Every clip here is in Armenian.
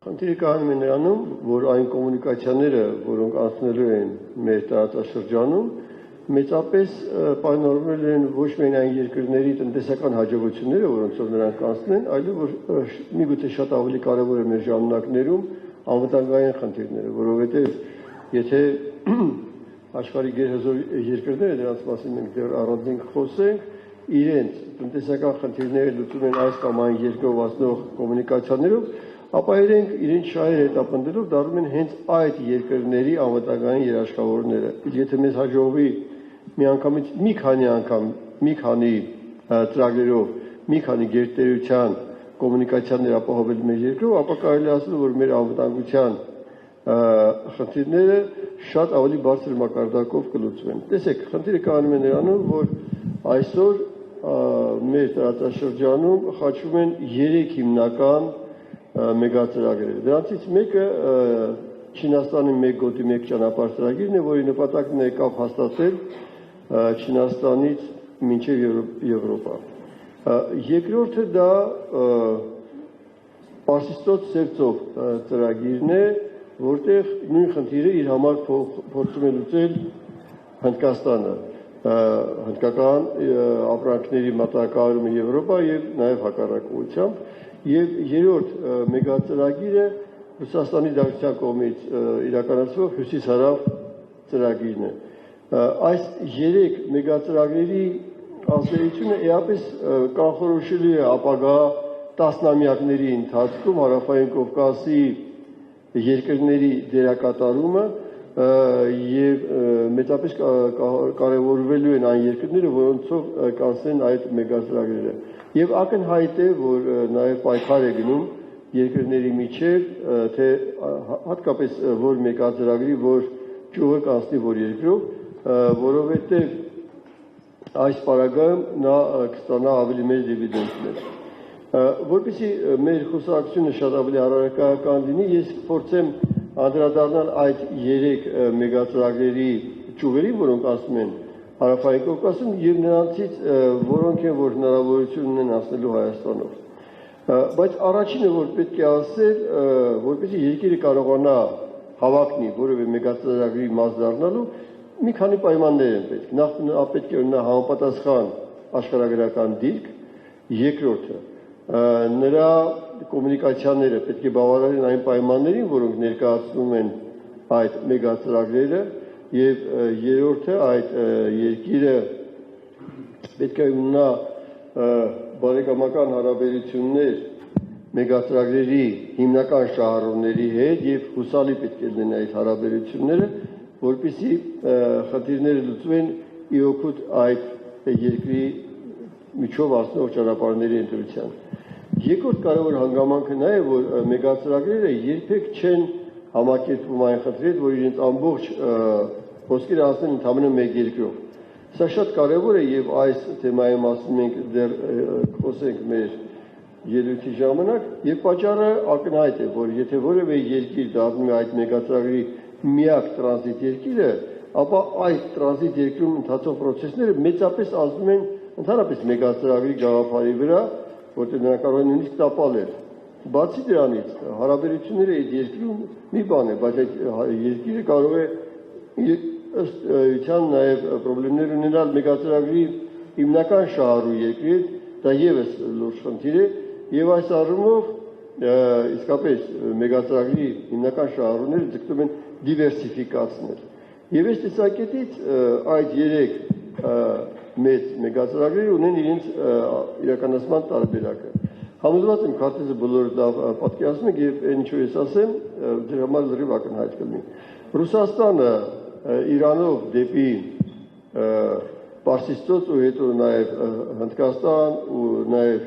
Խնդիրը կայանում է նրանում, որ այն կոմունիկացիաները, որոնք անցնելու են մեր տարածաշրջանում, մեծապես պայմանավորվել են ոչ միայն այն երկրների տնտեսական հաջողությունները, որոնցով նրանք անցնեն, այլև որ միգուցե շատ ավելի կարևոր է մեր ժամանակներում անվտանգային խնդիրները, որովհետև եթե աշխարհի գերհզոր երկրները, դրանց մասին մենք դեռ առանձին խոսենք, իրենց տնտեսական խնդիրները լուծում են այս կամ այն երկրով անցնող կոմունիկացիաներով, ապա իրենց շահերը հետապնդելով դառնում են հենց այդ երկրների անվտանգային երաշխավորները։ Եթե մեզ հաջողվի միանգամից մի քանի ծրագրերով, մի քանի գերտերության կոմունիկացիաներ ապահովել մեր երկրով, ապա կարելի ասել, որ մեր անվտանգության խնդիրները շատ ավելի բարձր մակարդակով կլուծվեն։ Տեսեք, խնդիրը կայանում է նրանում, որ այսօր մեր տարածաշրջանում խաչվում են 3 հիմնական մեգածրագրեր։ Դրանցից մեկը Չինաստանի 1 գոտի 1 ճանապարհ ծրագիրն է, որի նպատակն է կապ հաստատել Չինաստանից մինչև Եվրոպա։ Երկրորդը դա Պարսիստոց Սևծով ծրագիրն է, որտեղ նույն խնդիրը իր համար փորձում է լուծել Հնդկաստանը, հնդկական ապրանքների մատակարարումը Եվրոպա եւ նաեւ հակառակությամբ, եւ երրորդ մեգածրագիրը Ռուսաստանի Դաշնության կողմից իրականացվող հյուսիս-հարավ ծրագիրն է։ Այս 3 մեգածրագրերի ազդեցությունը էապես կանխորոշելի է ապագա տասնամյակների ընթացքում Հարավային Կովկասի երկրների դերակատարումը եւ մեծապես կարևորվելու են այն երկրները, որոնցով կանցնեն այդ մեգածրագրերը։ Եվ ակնհայտ է, որ նաեւ պայքար է գնում երկրների միջև, թե հատկապես որ մեգածրագրի, որ ճյուղը կանցնի որ երկրով, որովհետեւ այս պարագայում նա կստանա ավելի մեծ դիվիդենտներ։ Որպեսզի մեր խոսակցությունը շատ ավելի առարկայական լինի, ես փորձեմ անդրադառնալ այդ 3 մեգածրագրերի ճյուղերին, որոնք ասում են Հարավային Կովկասում եւ նրանցից որոնք են, որ հնարավորություն ունեն անցնելու Հայաստանով։ Բայց առաջինը, որ պետք է ասել, որպեսզի երկիրը կարողանա հավակնի որևէ մեգածրագրի մաս դառնալու, մի քանի պայմաններ են պետք։ Նախ պետք է ունենա համապատասխան աշխարհագրական դիրք, երկրորդը նրա կոմունիկացիաները պետք է բավարարեն այն պայմաններին, որոնք ներկայացնում են այդ մեգածրագրերը, եւ երրորդը այդ երկիրը պետք է ունենա բարեկամական հարաբերություններ մեգածրագրերի հիմնական շահառուների հետ եւ հուսալի պետք է լինեն այդ հարաբերությունները, որպեսզի խնդիրները լուծվեն ի օգուտ այդ երկրի միջով անցնող ճանապարհների ընտրության։ Երկրորդ կարևոր հանգամանքը նա է, որ մեգածրագրերը երբեք չեն համակերպվում այն խնդրի հետ, որ իրենց ամբողջ խոսքերը ասեն ընդհանրապես մեկ երկրով։ Սա շատ կարևոր է եւ այս թեմայի մասին մենք դեռ խոսենք մեր ելույթի ժամանակ եւ պատճառը ակնհայտ է, որ եթե որևէ երկիր դառնում է այդ մեգածրագրի միակ տրանզիտ երկիրը, ապա այդ տրանզիտ երկրում ընթացող process-ները մեծապես ազդում են ընդհանրապես մեգածրագրի գաղափարի վրա, որտեղ նրանք կարող են նույնիսկ տապալել։ Բացի դրանից, հարաբերությունները այդ երկրում մի բան է, բայց այդ երկիրը կարող է ըստ էության նաև խնդիրներ ունենալ մեգածրագրի հիմնական շահառու երկրի հետ, դա եւս լուրջ խնդիր է, եւ այս առումով իսկապես մեգածրագրի հիմնական շահառուները ձգտում են դիվերսիֆիկացնել։ Եվ այս տեսակետից այդ 3 մեծ մեգածրագրերը ունեն իրենց իրականացման տարբերակը։ Համոզված եմ, քարտեզը բոլորը դա պատկերացնում եք եւ այն ինչ որ ես ասեմ, դրա համար լրիվ ակնհայտ կլինի։ Ռուսաստանը Իրանով դեպի Պարսիստոց ու հետո նաեւ Հնդկաստան ու նաեւ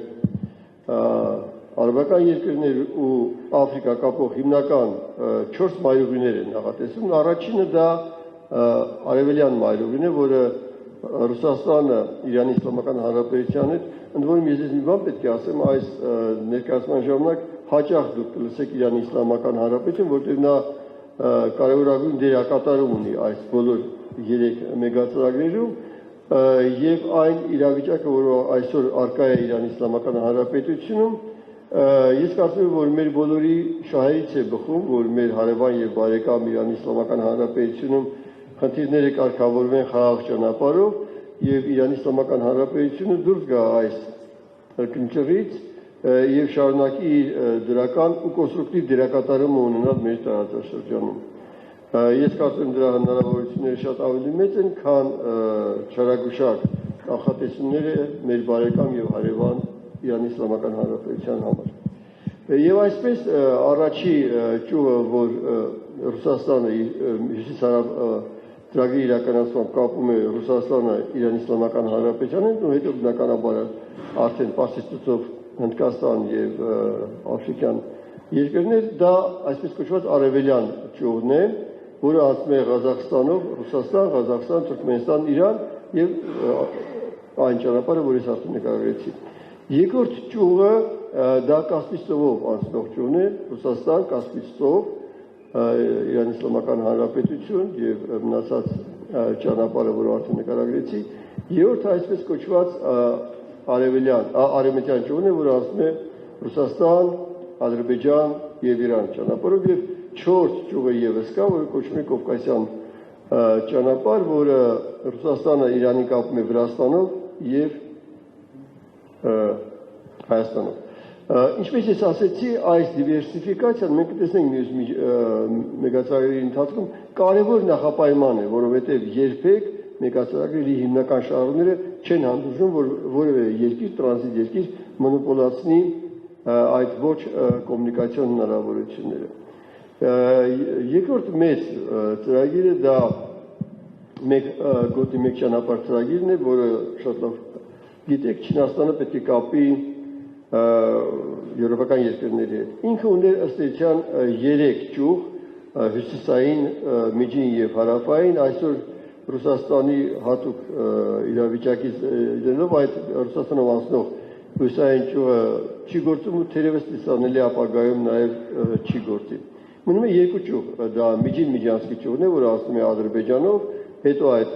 արաբական երկրներ ու Աֆրիկա կապող հիմնական 4 մայրուղիներ են նախատեսում։ Առաջինը դա արևելյան մայրուղին է, որը Ռուսաստանը Իրանի Իսլամական Հանրապետության հետ, ընդ որում ես մի բան պետք է ասեմ, այս ներկայացման ժամանակ հաճախ դուք կլսեք Իրանի Իսլամական Հանրապետություն, որտեղ նա կարևորագույն դերակատարում ունի այս բոլոր 3 մեգածրագրերում եւ այն իրավիճակը, որը այսօր արկա է Իրանի Իսլամական Հանրապետությունում, Ես կարծում եմ, որ մեր բոլորի շահերից է բխում, որ մեր հարևան եւ բարեկամ Իրանի Իսլամական Հանրապետությունում խնդիրները կարգավորվեն խաղաղ ճանապարհով եւ Իրանի Իսլամական Հանրապետությունը դուրս գա այս կնճռից եւ շարունակի իր դրական ու կոնստրուկտիվ դերակատարումը ունենալ մեր տարածաշրջանում։ Ես կարծում եմ դրա հնարավորությունները շատ ավելի մեծ են, քան չարագուշակ կանխատեսումները մեր բարեկամ եւ հարևան Իրանի Իսլամական Հանրապետության համար։ Եվ այսպես առաջի ճյուղը, որ Ռուսաստանը հյուսիսարավ ծրագրի իրականացմամբ կապում է Ռուսաստանը Իրանի Իսլամական Հանրապետությանին, ու հետո բնականաբար արդեն Պարսից ծոցով Հնդկաստան եւ աֆրիկյան երկրներ, դա այսպես կոչված արևելյան ճյուղն է, որը անցնում է Ղազախստանով, Ռուսաստան, Ղազախստան, Թուրքմենստան, Իրան եւ այն ճանապարհը, որ ես արդեն նկարագրեցի։ Երկրորդ ճյուղը դա Կասպից ծովով անցնող ճյուղն է, Ռուսաստան, Կասպից ծով, Իրանի Իսլամական Հանրապետություն եւ մնացած ճանապարհը, որ արդեն նկարագրեցի։ Երրորդը այսպես կոչված արևմտյան ճյուղն է, որը անցնում է Ռուսաստան, Ադրբեջան եւ Իրան ճանապարհով եւ չորրորդ ճյուղը եւս կա, որը կոչվում է Կովկասյան ճանապարհ, որը Ռուսաստանը Իրանին կապում է Վրաստանով եւ Հայաստանով։ Ինչպես ես ասացի, այս դիվերսիֆիկացիան մենք կտեսնենք մյուս մեգածրագրերի ընթացքում կարևոր նախապայման է, որովհետեւ երբեք մեգածրագրերի հիմնական շահառուները չեն հանդուրժում, որ որևէ երկիր, տրանզիտ երկիր մոնոպոլացնի այդ ոչ կոմունիկացիոն հնարավորությունները։ Երկրորդ մեծ ծրագիրը դա մեկ գոտի մեկ ճանապարհ ծրագիրն է, որը շատ լավ գիտեք, Չինաստանը պետք է կապի եվրոպական երկրների հետ։ Ինքը ուներ ըստ էության 3 ճյուղ, հյուսիսային, միջին եւ հարավային, այսօր Ռուսաստանի հատուկ իրավիճակից ելնելով այդ Ռուսաստանով անցնող հյուսիսային ճյուղը չի գործում ու թերևս տեսանելի ապագայում նաեւ չի գործի։ Մնում է 2 ճյուղ, դա միջին-միջանցքի ճյուղն է, որը անցնում է Ադրբեջանով, հետո այդ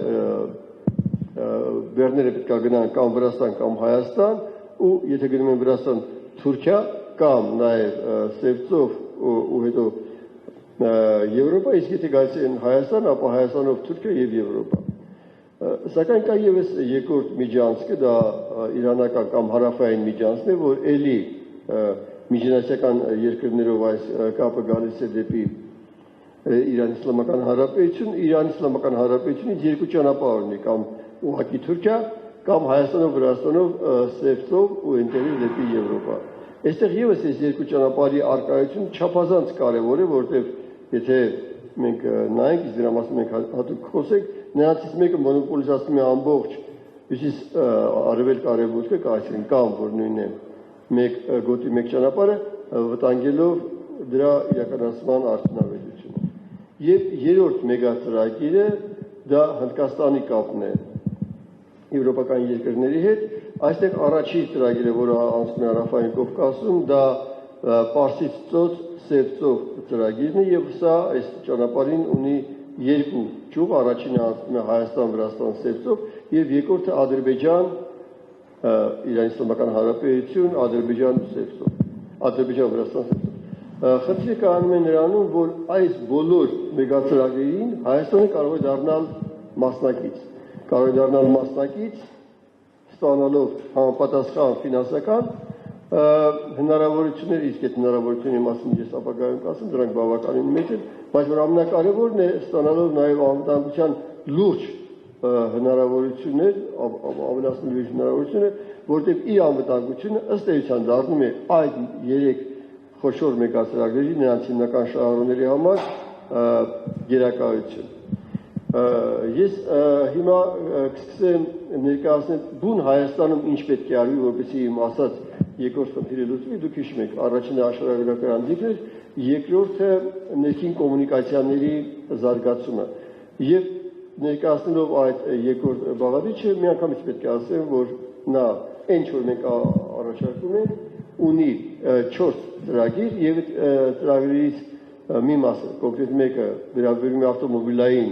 բեռները պետք է գնան կամ Վրաստան կամ Հայաստան, ու եթե գնում են Վրաստան, Թուրքիա կամ նաեւ Սևծով ու հետո Եվրոպա, իսկ եթե գալիս են Հայաստան, ապա Հայաստանով Թուրքիա եւ Եվրոպա։ Սակայն կա եւս երկրորդ միջանցքը, դա իրանական կամ հարավային միջանցն է, որ ելի միջինասիական երկրներով այս կապը գալիս է դեպի Իրանի Իսլամական Հանրապետություն, Իրանի Իսլամական Հանրապետությունից 2 ճանապարհ ունի, կամ ուղղակի Թուրքիա, կամ Հայաստանով, Վրաստանով, Սևծով ու ընկերից դեպի Եվրոպա։ Այստեղ եւս այս 2 ճանապարհի առկայությունը չափազանց կարեւոր է, որովհետեւ եթե մենք նայենք, իսկ դրա մասին մենք հատուկ խոսենք, նրանցից մեկը մոնոպոլիզացնում է ամբողջ հյուսիս-արևելք արևմուտքը, կամ որ նույնն է մեկ գոտի մեկ ճանապարհը, վտանգելով դրա իրականացման արդյունավետությունը։ Եվ երրորդ մեգածրագիրը դա Հնդկաստանի կապն է եվրոպական երկրների հետ, այստեղ առաջի ծրագիրը, որը անցնում է Հարավային Կովկասում, դա Պարսից ծոց Սևծով ծրագիրն է եւ սա այս ճանապարհին ունի 2 ճյուղ, առաջինը անցնում է Հայաստան, Վրաստան, Սևծով եւ երկրորդը Ադրբեջան, Իրանի Իսլամական Հանրապետություն, Ադրբեջան, Սևծով, Ադրբեջան, Վրաստան, Սևծով։ Խնդիրը կայանում է նրանում, որ այս բոլոր մեգածրագրերին Հայաստանը կարող է դառնալ մասնակից, ստանալով համապատասխան ֆինանսական հնարավորություններ, իսկ այդ հնարավորությունների մասին ես ապագայում կասեմ, դրանք բավականին մեծ են, բայց որ ամենակարևորն է ստանալով նաև անվտանգության լուրջ հնարավորություններ, ավելացնելու հնարավորությունները, որտեղ իր անվտանգությունը ըստ էության դառնում է այդ 3 խոշոր մեգածրագրերի նրանց հիմնական շահառուների համար գերակայություն։ Ես հիմա կսկսեմ ներկայացնել բուն Հայաստանում ինչ պետք է արվի, որպեսզի իմ ասած երկրորդ խնդիրը լուծվի, դուք հիշում եք, առաջինը աշխարհագրական դիրքն էր, երկրորդը ներքին կոմունիկացիաների զարգացումը։ Եվ ներկայացնելով այդ երկրորդ բաղադրիչը, միանգամից պետք է ասեմ, որ նա ինչ որ մենք առաջարկում ենք, ունի 4 ծրագիր եւ ծրագրերից մի մասը, կոնկրետ մեկը վերաբերում է ավտոմոբիլային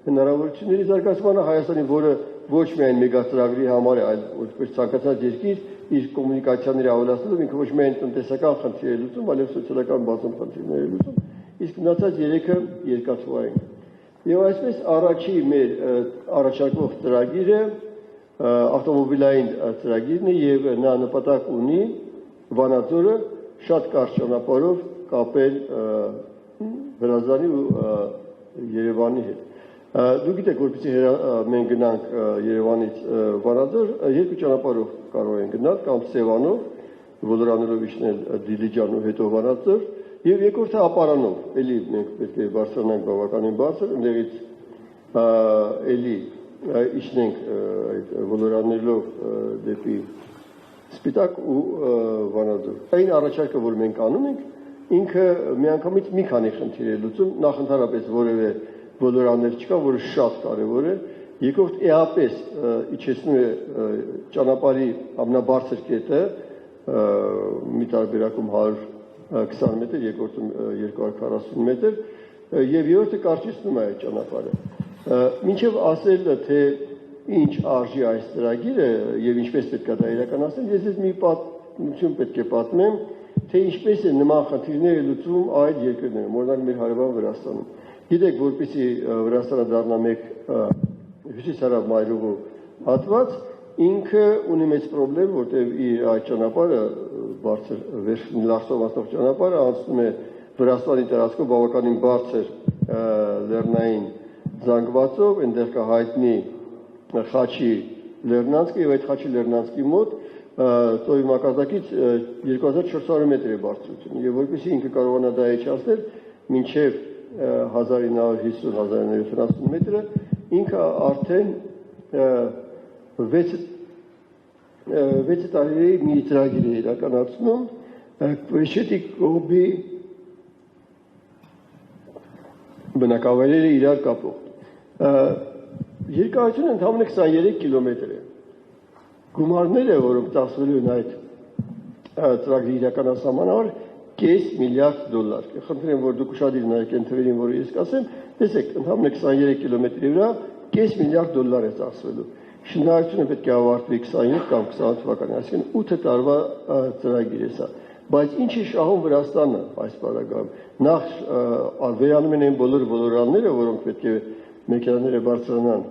հնարավորությունների զարգացմանը Հայաստանի, որը ոչ միայն մեգածրագրի համար է, այլ որպես ցանկացած երկիր իր կոմունիկացիաները ավելացնելով ինքը ոչ միայն տնտեսական խնդիր է լուծում, այլև սոցիալական բազում խնդիրներ է լուծում, իսկ մնացած երեքը երկաթուղային։ Եվ այսպես առաջի մեր առաջարկվող ծրագիրը ավտոմոբիլային ծրագիրն է եւ նա նպատակ ունի Վանաձորը շատ կարճ ճանապարհով կապել Հրազդանի ու Երևանի հետ։ Դուք գիտեք, որպեսզի մենք գնանք Երևանից Վանաձոր, երկու ճանապարհով կարող ենք գնալ, կամ Սևանով, Վոլորանելով իջնել Դիլիջան ու հետո Վանաձոր, եւ երկրորդը ապարանով, էլի մենք պետք է բարձրանանք բավականին բարձր, այնտեղից էլի իջնենք այդ Վոլորանելով դեպի Սպիտակ ու Վանաձոր։ Այն առաջարկը, որ մենք անում ենք, ինքը միանգամից մի քանի խնդիր է լուծում, նախ ընդհանրապես որևէ Վոլորաններ չկա, որը շատ կարևոր է։ Երկրորդ էապես իջեցնում է ճանապարհի ամենաբարձր կետը, մի տարբերակում 120 մետր, երկրորդում 240 մետր, եւ երրորդը կարճեցնում է այդ ճանապարհը։ Մինչեւ ասել, թե ինչ արժի այս ծրագիրը եւ ինչպես պետք է դա իրականացնել, ես մի պատմություն պետք է պատմեմ, թե ինչպես է նման խնդիրները լուծվում այլ երկրներում, օրինակ մեր հարևան Վրաստանում։ Գիտեք, որպեսզի Վրաստանը դառնա մեկ հյուսիսարավ մայրուղու հատված, ինքը ունի մեծ խնդրեմ, որտեղ իր այդ ճանապարհը բարձր վերջին լարսով անցնող ճանապարհը անցնում է Վրաստանի տարածքով բավականին բարձր լեռնային զանգվածով, այնտեղ կա հայտնի Խաչի լեռնանցքը եւ այդ Խաչի լեռնանցքի մոտ ծովի մակարդակից 2400 մետր է բարձրությունը եւ որպեսզի ինքը կարողանա դա իջացնել մինչեւ 1950-1970 մետրը, ինքը արդեն 6 տարի մի ծրագիր է իրականացնում Քվեշետի կողմի բնակավայրերը իրար կապող։ Երկարությունը ընդամենը 23 կիլոմետր է։ Գումարները, որոնք ծախսվելու են այդ ծրագրի իրականացման համար, $5 միլիարդ։ Խնդրեմ, որ դուք ուշադիր նայեք այն թվերին, որ ես կասեմ, տեսեք, ընդամենը 23 կիլոմետրի վրա $5 միլիարդ է ծախսվելու։ Շինարարությունը պետք է ավարտվի 27 կամ 28 թվականին, այսինքն 8 տարվա ծրագիր է սա։ Բայց ինչ է շահում Վրաստանը այս բaragam։ Նախ վերանում են այն բոլոր Վոլորանները, որոնք պետք է մեքենաները բարձրանան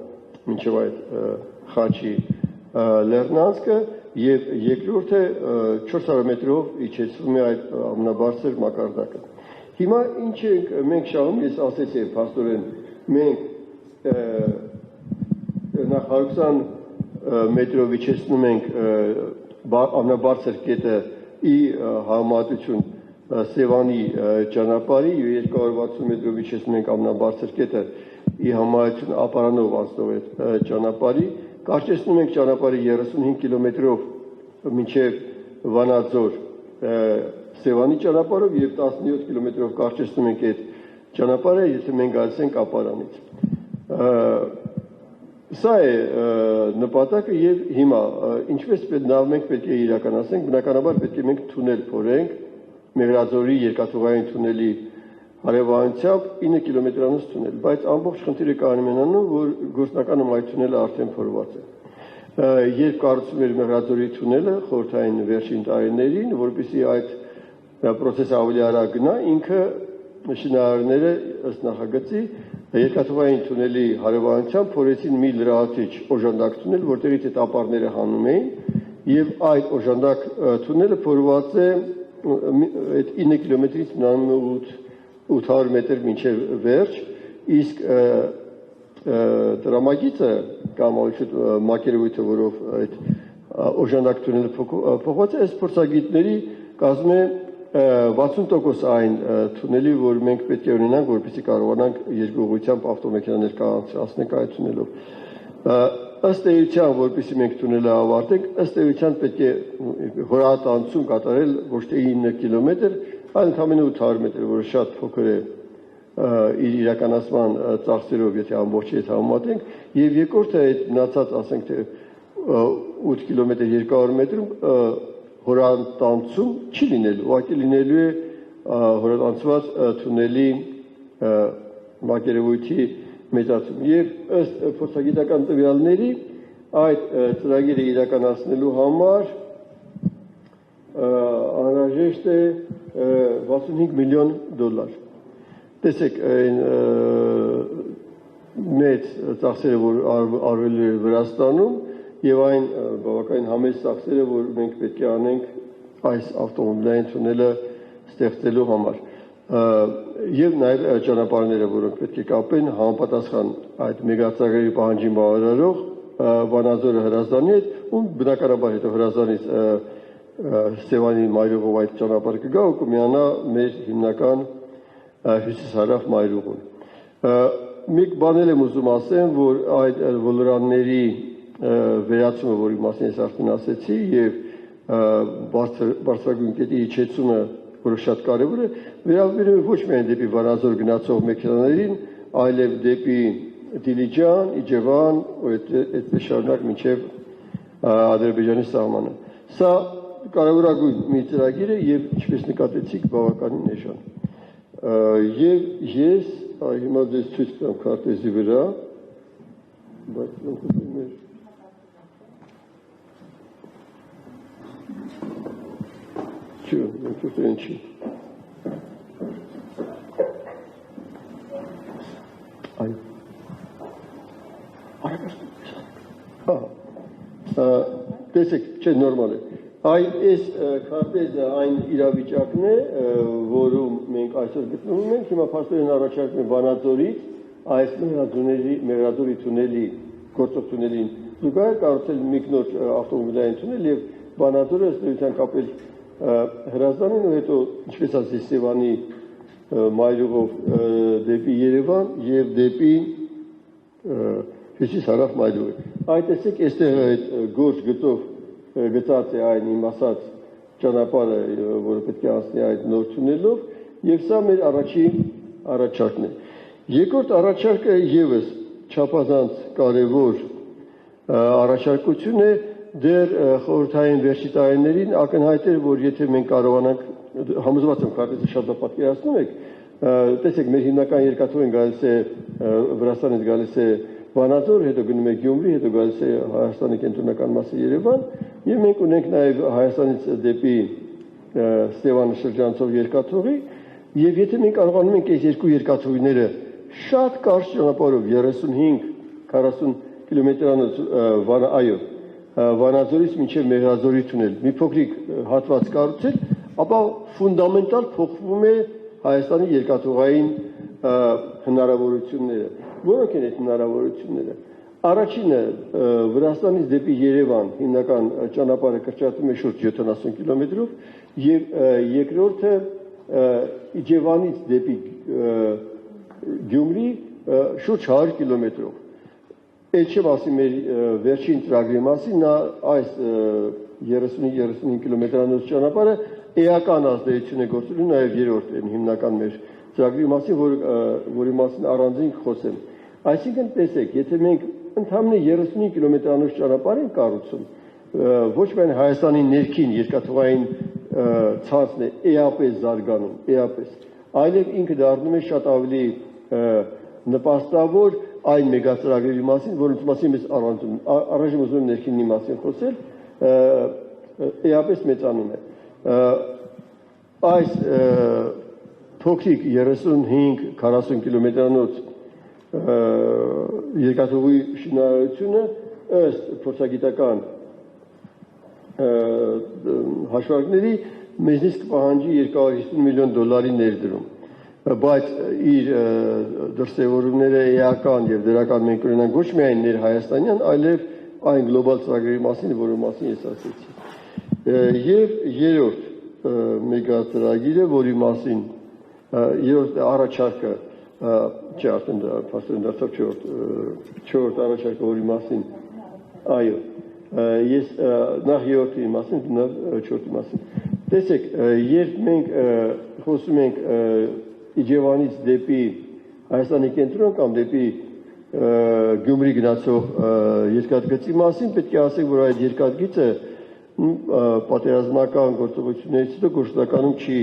մինչև այդ Խաչի լեռնանցքը, եւ երկրորդը 400 մետրով իջեցվում է այդ ամենաբարձր մակարդակը։ Հիմա ինչ ենք մենք շահում, ես ասեցի փաստորեն, մենք նախ 120 մետրով իջեցնում ենք ամենաբարձր կետը ի համեմատություն Սևանի ճանապարհի եւ 260 մետրով իջեցնում ենք ամենաբարձր կետը ի համեմատություն ապարանով անցնող այդ ճանապարհի, կարճեցնում ենք ճանապարհի 35 կիլոմետրով մինչև Վանաձոր Սևանի ճանապարհով եւ 17 կիլոմետրով կարճեցնում ենք այդ ճանապարհը, եթե մենք գալիս ենք ապարանից։ Սա է նպատակը եւ հիմա ինչպես մենք պետք է իրականացնենք, բնականաբար պետք է մենք թունել փորենք Մեղրաձորի երկաթուղային թունելի հարևանությամբ 9 կիլոմետրանոց թունել, բայց ամբողջ խնդիրը կայանում որ գործնականում այդ թունելը արդեն փորված է։ Երբ կառուցվում էր Մեղրաձորի թունելը խորհրդային վերջին տարիներին, որպեսզի այդ process ավելի արագ գնա, ինքը շինարարները ըստ նախագծի երկաթուղային թունելի հարևանությամբ փորեցին մի լրացիչ օժանդակ թունել, որտեղից այդ ապարները հանում էին, եւ այդ օժանդակ թունելը փորված է այդ 9 կիլոմետրից մնում 800 մետր մինչև վերջ, իսկ տրամագիծը կամ մակերևույթը, որով այդ օժանդակ թունելը փոխված է, այս փորձագետների կազմում է 60% այն թունելի, որ մենք պետք է ունենանք, որպեսզի կարողանանք երկուղությամբ ավտոմեքենաներ կանցնենք այդ թունելով։ Ըստ էության, որպեսզի մենք թունելը ավարտենք, ըստ էության պետք է հորատանցում կատարել ոչ թե 9 կիլոմետր, այլ ընդամենը 800 մետր, որը շատ փոքր է իր իրականացման ծախսերով, եթե ամբողջը համեմատենք, եւ երկրորդը այդ մնացած, ասենք թե 8 կիլոմետր 200 մետրում հորատանցում չի լինելու, ուղղակի լինելու է հորատանցված թունելի մակերևույթի մեծացում։ Եվ ըստ փորձագիտական տվյալների այդ ծրագիրը իրականացնելու համար անհրաժեշտ է 65 միլիոն դոլար։ Տեսեք, այն մեծ ծախսերը, որ արվել է Վրաստանում, եւ այն բավականին համեստ ծախսերը, որ մենք պետք է անենք այս ավտոմոբիլային թունելը ստեղծելու համար։ Եվ նաեւ ճանապարհները, որոնք պետք է կապեն համապատասխան այդ մեգածրագրերի պահանջին բավարարող Վանաձորը Հրազդանի հետ, ու բնականաբար հետո Հրազդանից Ստեվանի մայրուղով այդ ճանապարհը կգա ու կմիանա մեր հիմնական հյուսիսարավ մայրուղուն։ Մեկ բան եմ ուզում ասեմ, որ այդ ոլորանների վերացումը, որի մասին ես արդեն ասեցի, եւ բարձրագույն կետի իջեցումը, որը շատ կարևոր է, վերաբերում է ոչ միայն դեպի Վանաձոր գնացող մեքենաներին, այլև դեպի Դիլիջան, Իջևան, այդպես շարունակ մինչև Ադրբեջանի սահմանը։ Սա կարևորագույն մի ծրագիր է եւ ինչպես նկատեցիք, բավականին էժան։ Եվ ես հիմա ձեզ ցույց տամ քարտեզի վրա, բայց մենք Չի։ Այ։ Տեսեք, չէ, նորմալ է։ Այս քարտեզը այն իրավիճակն է, որում մենք այսօր գտնվում ենք, հիմա փաստորեն առաջարկում են Վանաձորից այս Մեղրաձորի թունելի, գործող թունելին զուգահեռ կառուցել մեկնոջ ավտոմոբիլային թունել եւ Վանաձորը ըստ էության կապել Հրազդանին ու հետո, ինչպես ասեցի, Սևանի մայրուղով դեպի Երևան եւ դեպի հյուսիս-հարավ մայրուղը։ Այդ տեսեք, այստեղ այդ գործ գծած է այն իմ ասած ճանապարհը, որը պետք է անցնի այդ նոր թունելով, եւ սա մեր առաջին առաջարկն է։ Երկրորդ առաջարկը եւս չափազանց կարեւոր առաջարկություն է, դեռ խորհրդային վերջի տարիներին ակնհայտ էր, որ եթե մենք կարողանանք, համոզված եմ քարտեզը շատ պատկերացնում եք, տեսեք, մեր հիմնական երկաթուղին գալիս է Վրաստանից գալիս է Վանաձոր, հետո գնում է Գյումրի, հետո գալիս է Հայաստանի կենտրոնական մասը Երևան, եւ մենք ունենք նաեւ Հայաստանից դեպի Ստեվան շրջանցող երկաթուղի, եւ եթե մենք կարողանում ենք այս երկու երկաթուղիները շատ կարճ ճանապարհով 35-40 կիլոմետրանոց Վանաձորից մինչև Մեղրաձորի թունել, մի փոքրիկ հատված կառուցել, ապա ֆունդամենտալ փոխվում է Հայաստանի երկաթուղային հնարավորությունները։ Որոնք են այդ հնարավորությունները։ Առաջինը Վրաստանից դեպի Երևան հիմնական ճանապարհը կրճատվում է շուրջ 70 կիլոմետրով եւ երկրորդը Իջևանից դեպի Գյումրի շուրջ 100 կիլոմետրով։ Այդ չեմ ասի մեր վերջին ծրագրի մասին, նա այս 30-35 կիլոմետրանոց ճանապարհը էական ազդեցություն է գործելու նաև երրորդ հիմնական մեր ծրագրի մասին, որի մասին առանձին խոսեմ։ Այսինքն տեսեք, եթե մենք ընդհանրապես 35 կիլոմետրանոց ճանապարհ ենք կառուցում, ոչ միայն Հայաստանի ներքին երկաթուղային ցանցն է էապես զարգանում, էապես, այլև ինքը դառնում է շատ ավելի նպաստավոր այն մեգածրագրերի մասին, որոնց մասին mēs առանձին ուզում եմ ներքինի մասին խոսել, էապես մեծանում է։ Այս փոքրիկ 35-40 կիլոմետրանոց երկաթուղի շինարարությունը ըստ փորձագիտական հաշվարկների մեզնից կպահանջի 250 միլիոն դոլարի ներդրում, բայց իր դրսևորումները էական եւ դրական մենք ունենանք ոչ միայն ներհայաստանյան, այլև այն գլոբալ ծրագրերի մասին, որի մասին ես ասեցի։ Եվ երրորդ մեգածրագիրը, որի մասին երրորդ առաջարկը, չէ, արդեն դարձավ չորրորդ առաջարկը, որի մասին, այո, ես նախ երրորդի մասին, նախ չորրորդի մասին։ Տեսեք, երբ մենք խոսում ենք Իջևանից դեպի Հայաստանի կենտրոն կամ դեպի Գյումրի գնացող երկաթգծի մասին, պետք է ասենք, որ այդ երկաթգիծը պատերազմական գործողություններից հետո գործնականում չի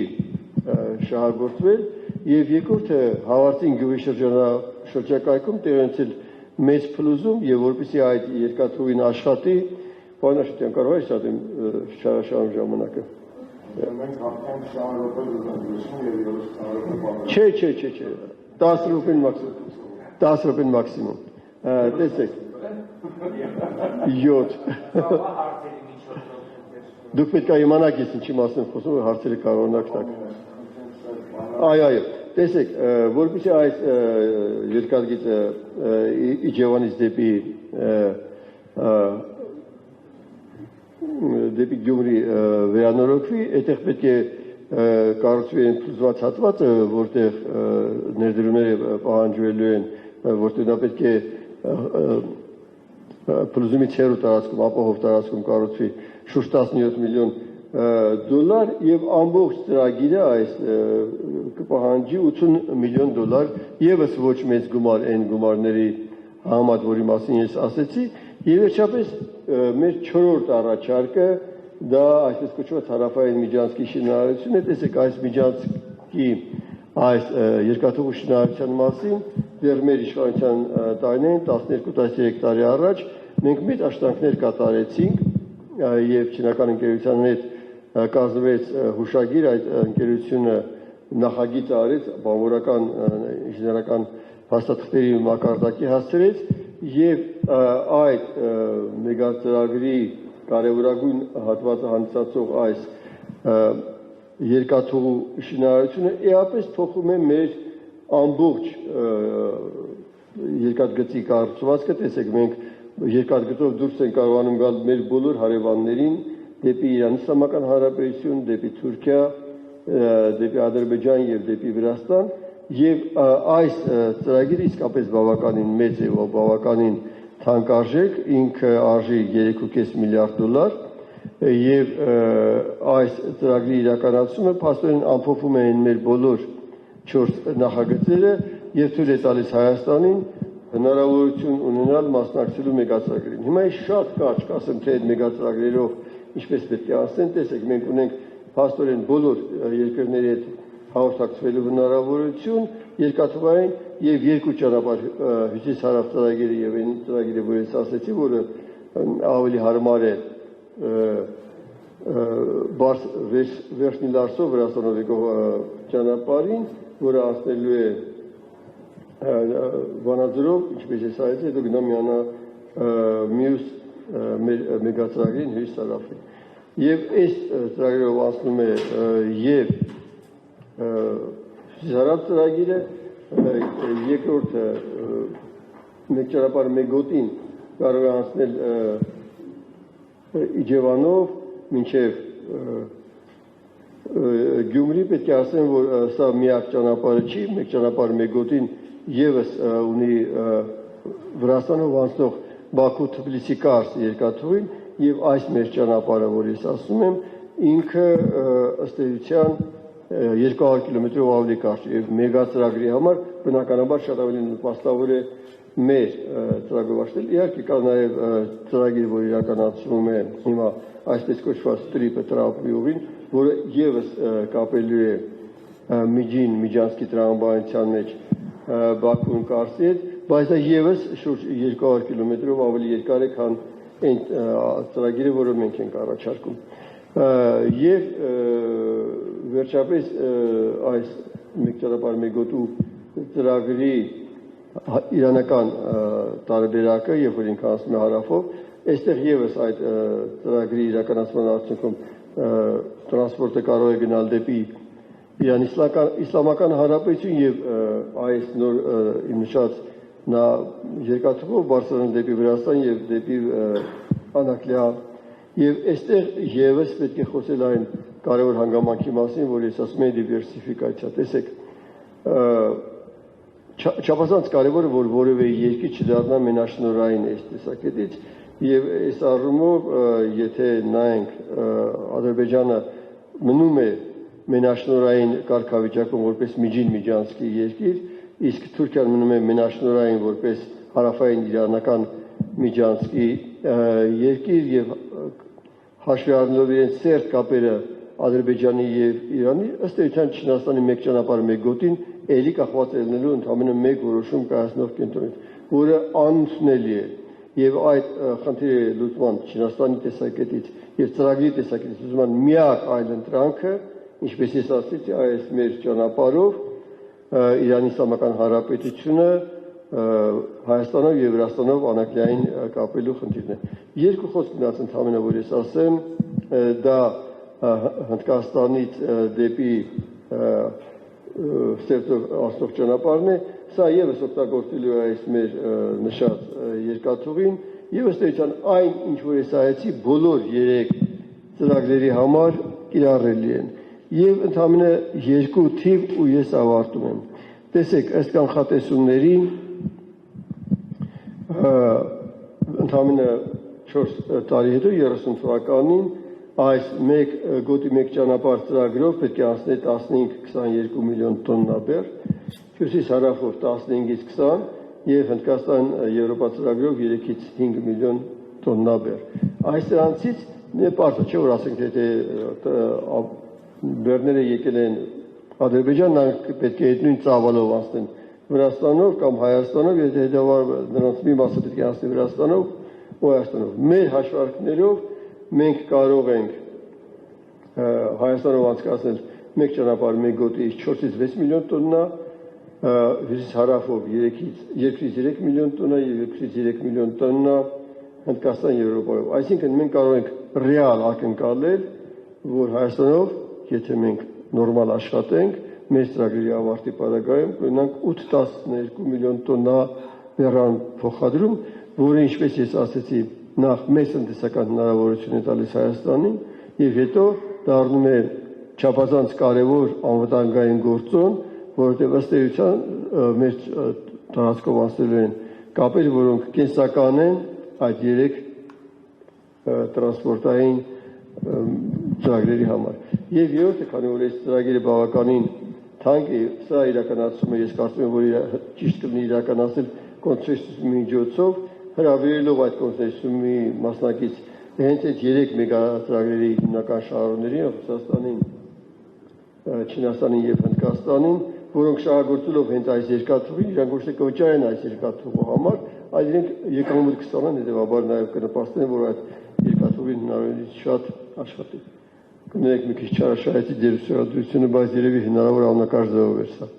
շահագործվել եւ երկրորդը Հավարդին գյուղի շրջակայքում տեղի ունեցել մեծ փլուզում եւ որպեսզի այդ երկաթուղին աշխատի, պարոն Աշոտյան, կարող եք շատեմ շարաշահում ժամանակը։ Մենք հաղթանք 20 րոպե զրուցում եւ 20 րոպե բանը։ Չէ, 10 րոպեն մաքսիմում։ 10 րոպեն մաքսիմում։ Տեսեք։ 7 Դուք պետք է իմանաք ես ինչի մասին եմ խոսում, հարցերը կարողանաք տալ։ Այո, տեսեք, որպեսզի այս երկաթգիծը Իջևանից դեպի Գյումրի վերանորոգվի, այդտեղ պետք է կառուցվի այն փլուզված հատվածը, որտեղ ներդրումները պահանջվելու են, որտեղ նա պետք է փլուզումից հեռու տարածքում, ապահով տարածքում կառուցվի շուրջ 17 միլիոն դոլար եւ ամբողջ ծրագիրը այս կպահանջի 80 միլիոն դոլար եւս ոչ մեծ գումար այն գումարների համեմատ, որի մասին ես ասեցի, եւ վերջապես մեր 4-րդ առաջարկը դա այսպես կոչված հարավային միջանցքի շինարարությունն է, տեսեք այս միջանցքի այս երկաթուղու շինարարության մասին դեռ մեր իշխանության տարիներին 12-13 տարի առաջ մենք մեծ աշխատանքներ կատարեցինք եւ չինական ընկերության հետ կազմվեց հուշագիր, այդ ընկերությունը նախագիծ արեց, բանվորական ինժեներական փաստաթղթերի մակարդակի հասցրեց եւ այդ մեգածրագրի կարևորագույն հատվածը հանդիսացող այս երկաթուղու շինարարությունը էապես փոխում է մեր ամբողջ երկաթգծի կառուցվածքը, տեսեք մենք երկաթգծով դուրս են կարողանում գալ մեր բոլոր հարևաններին դեպի Իրան Իսլամական Հանրապետություն, դեպի Թուրքիա, դեպի Ադրբեջան եւ դեպի Վրաստան եւ այս ծրագիրը իսկապես բավականին մեծ է, բավականին թանկարժեք, ինքը արժի 3.5 միլիարդ դոլար եւ այս ծրագրի իրականացումը փաստորեն ամփոփում է մեր բոլոր 4 նախագծերը եւ թույլ է տալիս Հայաստանին հնարավորություն ունենալ մասնակցելու մեգածրագրին։ Հիմա ես շատ կարճ կասեմ, թե այդ մեգածրագրերով ինչպես պետք է անցնեն, տեսեք, մենք ունենք փաստորեն բոլոր երկրների հետ հաղորդակցվելու հնարավորություն, երկաթուղային եւ 2 ճանապարհ հյուսիս-հարավ ծրագիրը եւ այն ծրագիրը, որ ես ասեցի, որը ավելի հարմար է վերջնի Լարսով Վրաստանով եկող ճանապարհին, որը անցնելու է Վանաձորով, ինչպես ես ասեցի, հետո գնա միանա մյուս մեգածրագրին հյուսիս-հարավին։ Եվ այս ծրագրերով անցնում է եւ հյուսիս-հարավ ծրագիրը, երկրորդը մեկ ճանապարհ մեկ գոտին կարող է անցնել Իջևանով մինչև Գյումրի, պետք է ասեմ, որ սա միակ ճանապարհը չի, մեկ ճանապարհ մեկ գոտին եւս ունի Վրաստանով անցնող Բաքու-Թբիլիսի Կարս երկաթուղին եւ այս մեր ճանապարհը, որ ես ասում եմ, ինքը ըստ էության 200 կիլոմետրով ավելի կարճ եւ մեգածրագրի համար բնականաբար շատ ավելի նպաստավոր է մեր ծրագրով աշխատել։ Իհարկե կա նաեւ ծրագիր, որ իրականացվում է հիմա այսպես կոչված տրիպը ուղին, որը եւս կապելու է միջանցքի տրամաբանության մեջ Բաքուն Կարսի հետ, բայց դա եւս շուրջ 200 կիլոմետրով ավելի երկար է, քան այն ծրագիրը, որը մենք ենք առաջարկում։ Եվ վերջապես այս մեկ ճանապարհ մեկ գոտու ծրագրի իրանական տարբերակը, երբ որ ինքը անցնում է հարավով, այստեղ եւս այդ ծրագրի իրականացման արդյունքում տրանսպորտը կարող է գնալ դեպի Իրան Իսլամական Հանրապետություն եւ այս նոր նշած նա երկաթուղով բարձրանում դեպի Վրաստան եւ դեպի Անաքլիա եւ այստեղ եւս պետք է խոսել այն կարևոր հանգամանքի մասին, որ ես ասում եմ դիվերսիֆիկացիա։ Տեսեք, չափազանց կարևոր է, որ որևէ երկիր չդառնա մենաշնորհային այս տեսակետից եւ այս առումով եթե նայենք Ադրբեջանը մնում է մենաշնորհային կարգավիճակում որպես միջին միջանցքի երկիր, իսկ Թուրքիան մնում է մենաշնորհային որպես հարավային իրանական միջանցքի երկիր եւ հաշվի առնելով իրենց սերտ կապերը Ադրբեջանի եւ Իրանի, ըստ էության Չինաստանի մեկ ճանապարհ մեկ գոտին էլի կախված է լինելու ընդամենը մեկ որոշում կայացնող կենտրոնից, որը անընդունելի է։ եւ այդ խնդիրի լուծման Չինաստանի տեսակետից եւ ծրագրի տեսակետից լուծման միակ այլ ընտրանքը, ինչպես ես ասացի, այս մեր ճանապարհով Իրանի Իսլամական Հանրապետությունը Հայաստանով եւ Վրաստանով անակնային կապելու խնդիրն է։ Երկու խոսք գնաց ընդհանրապես, որ ես ասեմ, դա Հնդկաստանից դեպի ստեղծող ասող ճանապարհն է, սա եւս օգտագործելու է այս մեր նշած երկաթուղին եւ ըստ էության այն, ինչ որ ես ասացի, բոլոր 3 ծրագրերի համար կիրառելի են։ Եվ ընդհանրապես երկու թիվ ու ես ավարտում եմ։ Տեսեք, ըստ կանխատեսումների ընդհանրապես 4 տարի հետո 30 թվականին այս գոտի մեկ ճանապարհ ծրագրով պետք է անցներ 15-22 միլիոն տոննա բեռ, հյուսիս հարավով 15-ից 20 եւ Հնդկաստան Եվրոպա ծրագրով 3-ից 5 միլիոն տոննա բեռ։ Այս դրանցից պարզ չէ, որ ասենք եթե բեռները եկել են Ադրբեջան, նրանք պետք է այդ նույն ծավալով անցնեն Վրաստանով կամ Հայաստանով, եթե հետևաբար նրանց մի մասը պետք է անցնի Վրաստանով ու Հայաստանով։ Մեր հաշվարկներով մենք կարող ենք Հայաստանով անցկացնել մեկ ճանապարհ մեկ գոտի 4-ից 6 միլիոն տոննա, հյուսիս հարավով 2-ից 3 միլիոն տոննա եւ 2-ից 3 միլիոն տոննա Հնդկաստան Եվրոպայով։ Այսինքն մենք կարող ենք ռեալ ակնկալել, որ Հայաստանով, եթե մենք նորմալ աշխատենք, մեր ծրագրերի ավարտի պարագայում կունենանք 8-12 միլիոն տոննա բեռան փոխադրում, որը ինչպես ես ասացի, նախ մեծ տնտեսական հնարավորություն է տալիս Հայաստանին եւ հետո դառնում է չափազանց կարևոր անվտանգային գործոն, որովհետեւ ըստ էության մեր տարածքով անցնելու են կապեր, որոնք կենսական են այդ 3 տրանսպորտային ծրագրերի համար։ Եվ երրորդը, քանի որ այս ծրագիրը բավականին թանկ է, սա իրականացումը ես կարծում եմ, որ ճիշտ կլինի իրականացնել կոնսենսուսի միջոցով, հրավիրելով այդ կոնսենսուսի մասնակից հենց այդ 3 մեգածրագրերի հիմնական շահառուներին, Ռուսաստանին, Չինաստանին եւ Հնդկաստանին, որոնք շահագործելով հենց այս երկաթուղին, իրանք ոչ թե կվճարեն այս երկաթուղու համար, այլ իրենք եկամուտ կստանան, հետեւաբար նաեւ կնպաստեն, որ այդ երկաթուղին հնարավորինս շատ աշխատի։ Կներեք մի քիչ չարաշահեցի դերուսերադրությունը, բայց երևի հնարավոր ամենակարճ ձևով էր սա։